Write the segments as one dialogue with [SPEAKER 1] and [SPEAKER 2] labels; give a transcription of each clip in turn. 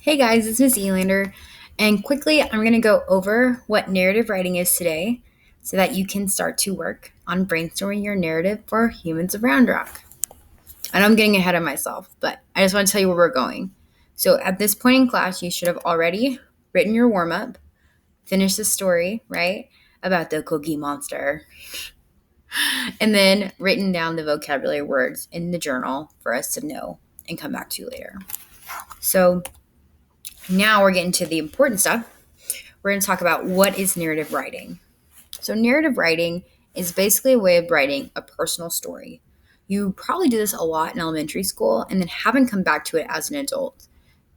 [SPEAKER 1] Hey guys, it's Miss Elander, and quickly I'm going to go over what narrative writing is today so that you can start to work on brainstorming your narrative for Humans of Round Rock. I know I'm getting ahead of myself, but I just want to tell you where we're going. So at this point in class, you should have already written your warm up, finished the story, right, about the Cookie Monster, and then written down the vocabulary words in the journal for us to know and come back to later. So now we're getting to the important stuff. We're going to talk about what is narrative writing. So, narrative writing is basically a way of writing a personal story. You probably do this a lot in elementary school and then haven't come back to it as an adult.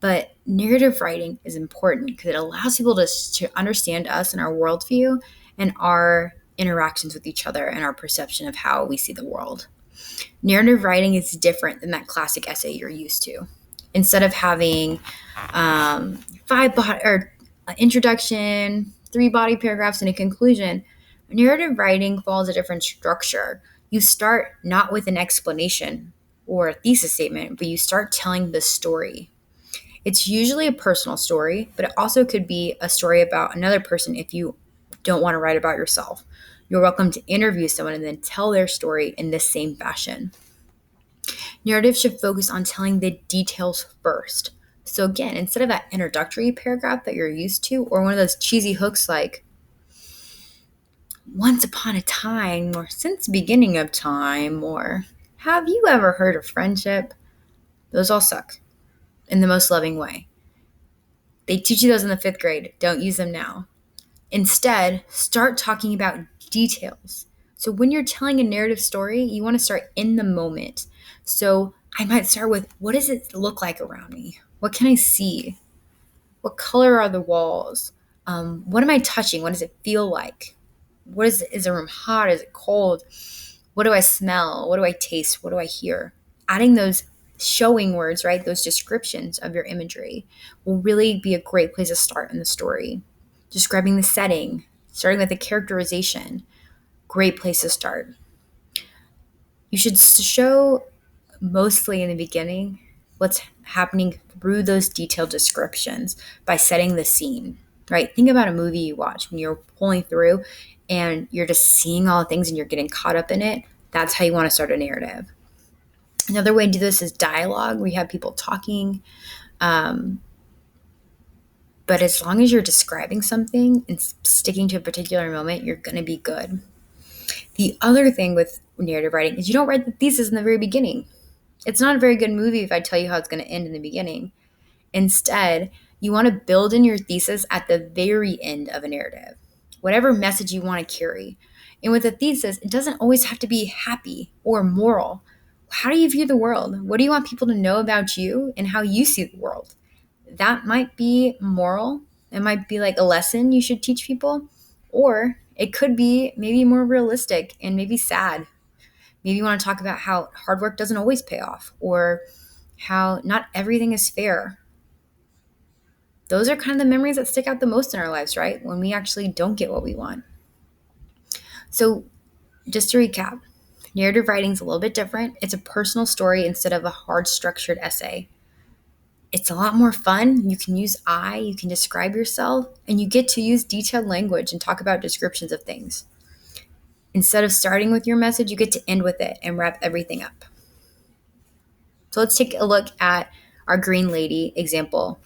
[SPEAKER 1] But narrative writing is important because it allows people to understand us and our worldview and our interactions with each other and our perception of how we see the world. Narrative writing is different than that classic essay you're used to. Instead of having five or introduction, three body paragraphs, and a conclusion, narrative writing follows a different structure. You start not with an explanation or a thesis statement, but you start telling the story. It's usually a personal story, but it also could be a story about another person if you don't want to write about yourself. You're welcome to interview someone and then tell their story in the same fashion. Narrative should focus on telling the details first. So, again, instead of that introductory paragraph that you're used to, or one of those cheesy hooks like, once upon a time, or since the beginning of time, or have you ever heard of friendship? Those all suck in the most loving way. They teach you those in the fifth grade. Don't use them now. Instead, start talking about details. So when you're telling a narrative story, you want to start in the moment. So I might start with, what does it look like around me? What can I see? What color are the walls? What am I touching? What does it feel like? Is the room hot? Is it cold? What do I smell? What do I taste? What do I hear? Adding those showing words, right? Those descriptions of your imagery will really be a great place to start in the story. Describing the setting, starting with the characterization, great place to start. You should show mostly in the beginning what's happening through those detailed descriptions by setting the scene, right? Think about a movie you watch when you're pulling through and you're just seeing all the things and you're getting caught up in it. That's how you want to start a narrative. Another way to do this is dialogue. We have people talking. But as long as you're describing something and sticking to a particular moment, you're going to be good. The other thing with narrative writing is you don't write the thesis in the very beginning. It's not a very good movie if I tell you how it's going to end in the beginning. Instead, you want to build in your thesis at the very end of a narrative, whatever message you want to carry. And with a thesis, it doesn't always have to be happy or moral. How do you view the world? What do you want people to know about you and how you see the world? That might be moral. It might be like a lesson you should teach people. Or it could be maybe more realistic and maybe sad. Maybe you want to talk about how hard work doesn't always pay off or how not everything is fair. Those are kind of the memories that stick out the most in our lives, right? When we actually don't get what we want. So, just to recap, narrative writing is a little bit different. It's a personal story instead of a hard structured essay. It's a lot more fun. You can use I, you can describe yourself, and you get to use detailed language and talk about descriptions of things. Instead of starting with your message, you get to end with it and wrap everything up. So let's take a look at our green lady example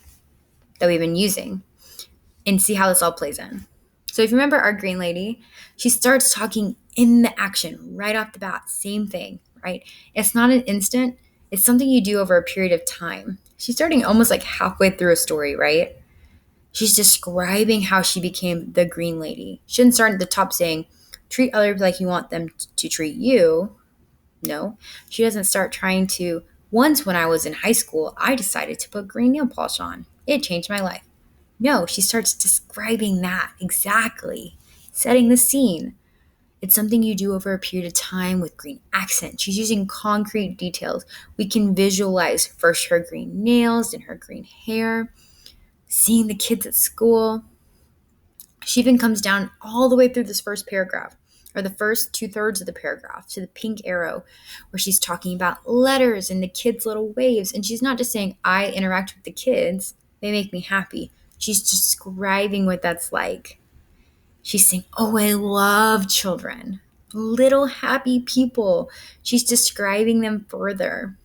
[SPEAKER 1] that we've been using and see how this all plays in. So if you remember our green lady, she starts talking in the action right off the bat. Same thing, right? It's not an instant. It's something you do over a period of time. She's starting almost like halfway through a story, right? She's describing how she became the green lady. She didn't start at the top saying, treat others like you want them to treat you. No, she doesn't start trying to. Once when I was in high school, I decided to put green nail polish on. It changed my life. No, she starts describing that exactly, setting the scene. It's something you do over a period of time with green accent. She's using concrete details. We can visualize first her green nails and her green hair, seeing the kids at school. She even comes down all the way through this first paragraph, or the first two-thirds of the paragraph, to the pink arrow, where she's talking about letters and the kids' little waves. And she's not just saying, I interact with the kids. They make me happy. She's describing what that's like. She's saying, oh, I love children, little happy people. She's describing them further.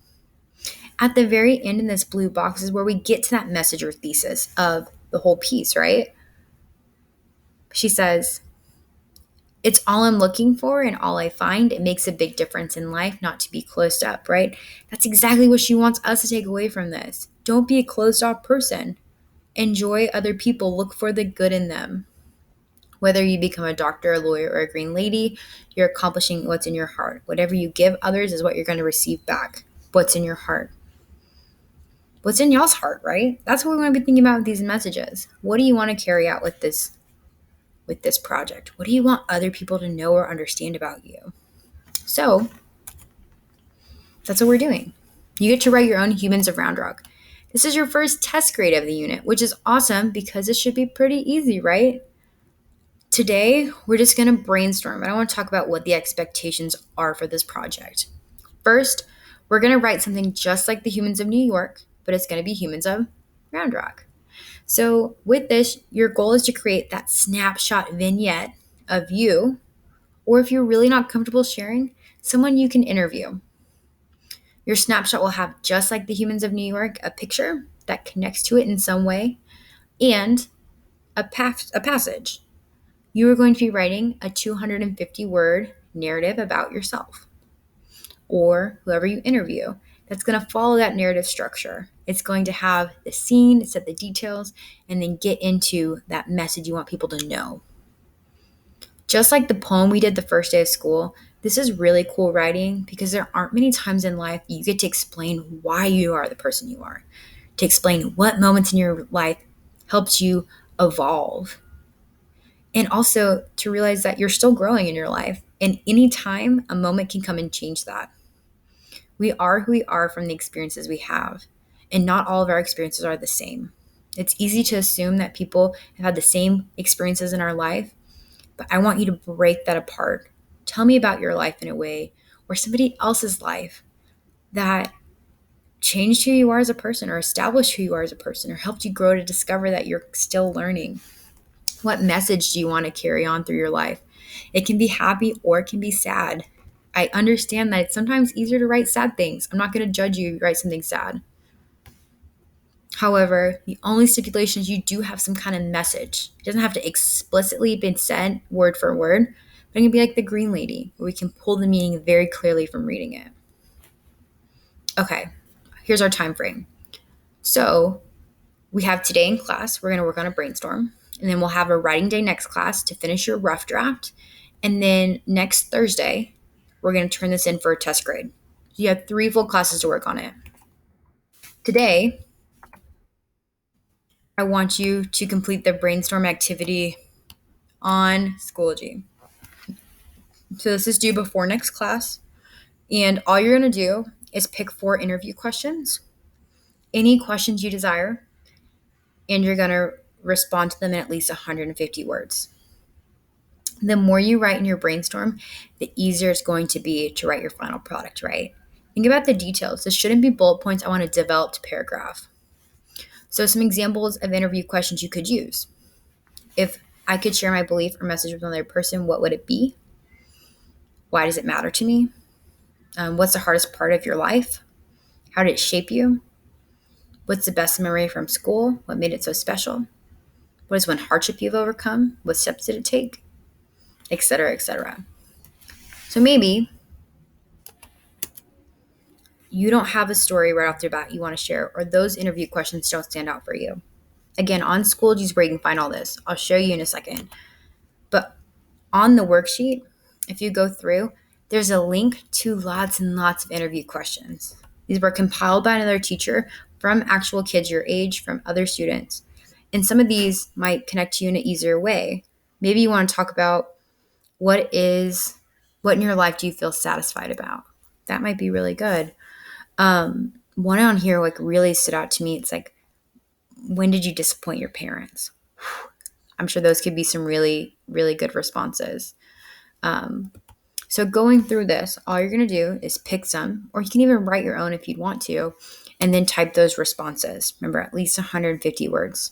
[SPEAKER 1] At the very end in this blue box is where we get to that message or thesis of the whole piece, right? She says, it's all I'm looking for and all I find. It makes a big difference in life not to be closed up, right? That's exactly what she wants us to take away from this. Don't be a closed off person. Enjoy other people, look for the good in them. Whether you become a doctor, a lawyer, or a green lady, you're accomplishing what's in your heart. Whatever you give others is what you're going to receive back. What's in your heart? What's in y'all's heart, right? That's what we want to be thinking about with these messages. What do you want to carry out with this project? What do you want other people to know or understand about you? So that's what we're doing. You get to write your own Humans of Round Rock. This is your first test grade of the unit, which is awesome because it should be pretty easy, right? Today, we're just going to brainstorm. I want to talk about what the expectations are for this project. First, we're going to write something just like the Humans of New York, but it's going to be Humans of Round Rock. So, with this, your goal is to create that snapshot vignette of you, or if you're really not comfortable sharing, someone you can interview. Your snapshot will have, just like the Humans of New York, a picture that connects to it in some way and a passage. You are going to be writing a 250-word narrative about yourself or whoever you interview that's going to follow that narrative structure. It's going to have the scene, set the details, and then get into that message you want people to know. Just like the poem we did the first day of school, this is really cool writing because there aren't many times in life you get to explain why you are the person you are, to explain what moments in your life helped you evolve, and also to realize that you're still growing in your life. And anytime a moment can come and change that. We are who we are from the experiences we have, and not all of our experiences are the same. It's easy to assume that people have had the same experiences in our life, but I want you to break that apart. Tell me about your life in a way, or somebody else's life, that changed who you are as a person, or established who you are as a person, or helped you grow to discover that you're still learning. What message do you want to carry on through your life? It can be happy or it can be sad. I understand that it's sometimes easier to write sad things. I'm not going to judge you if you write something sad. However, the only stipulation is you do have some kind of message. It doesn't have to explicitly be said word for word, but it can be like the Green Lady, where we can pull the meaning very clearly from reading it. Okay, here's our time frame. So we have today in class, we're going to work on a brainstorm, and then we'll have a writing day next class to finish your rough draft. And then next Thursday, we're going to turn this in for a test grade. You have 3 full classes to work on it. Today, I want you to complete the brainstorm activity on Schoology. So this is due before next class. And all you're going to do is pick 4 interview questions, any questions you desire, and you're going to respond to them in at least 150 words. The more you write in your brainstorm, the easier it's going to be to write your final product, right? Think about the details. This shouldn't be bullet points. I want a developed paragraph. So some examples of interview questions you could use. If I could share my belief or message with another person, what would it be? Why does it matter to me? What's the hardest part of your life? How did it shape you? What's the best memory from school? What made it so special? What is one hardship you've overcome? What steps did it take? Etc., etc. So maybe you don't have a story right off the bat you want to share, or those interview questions don't stand out for you. Again, on Schoology is where you can find all this. I'll show you in a second. But on the worksheet, if you go through, there's a link to lots and lots of interview questions. These were compiled by another teacher from actual kids your age, from other students. And some of these might connect to you in an easier way. Maybe you want to talk about what in your life do you feel satisfied about? That might be really good. One on here like really stood out to me. It's like, when did you disappoint your parents? I'm sure those could be some really, really good responses. So going through this, all you're going to do is pick some, or you can even write your own if you'd want to, and then type those responses. Remember, at least 150 words.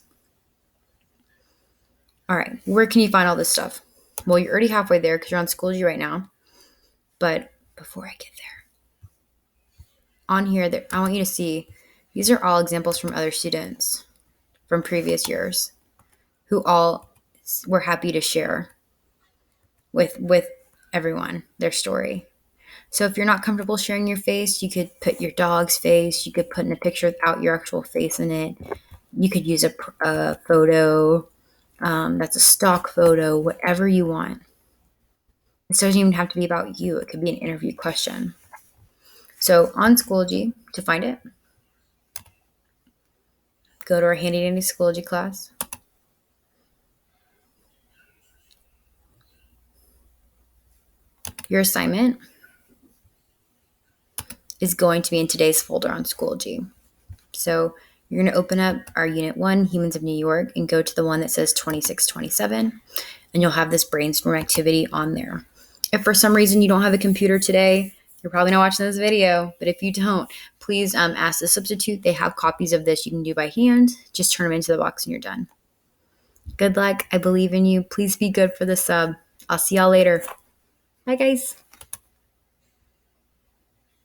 [SPEAKER 1] All right, where can you find all this stuff? Well, you're already halfway there because you're on Schoology right now. But before I get there, on here, I want you to see, these are all examples from other students from previous years who all were happy to share with everyone their story. So if you're not comfortable sharing your face, you could put your dog's face. You could put in a picture without your actual face in it. You could use a photo that's a stock photo, whatever you want. It doesn't even have to be about you. It could be an interview question. So on Schoology, to find it, go to our Handy Dandy Schoology class. Your assignment is going to be in today's folder on Schoology. So you're going to open up our Unit 1, Humans of New York, and go to the one that says 2627, and you'll have this brainstorm activity on there. If for some reason you don't have a computer today, you're probably not watching this video, but if you don't, please ask the substitute. They have copies of this you can do by hand. Just turn them into the box and you're done. Good luck. I believe in you. Please be good for the sub. I'll see y'all later. Bye, guys.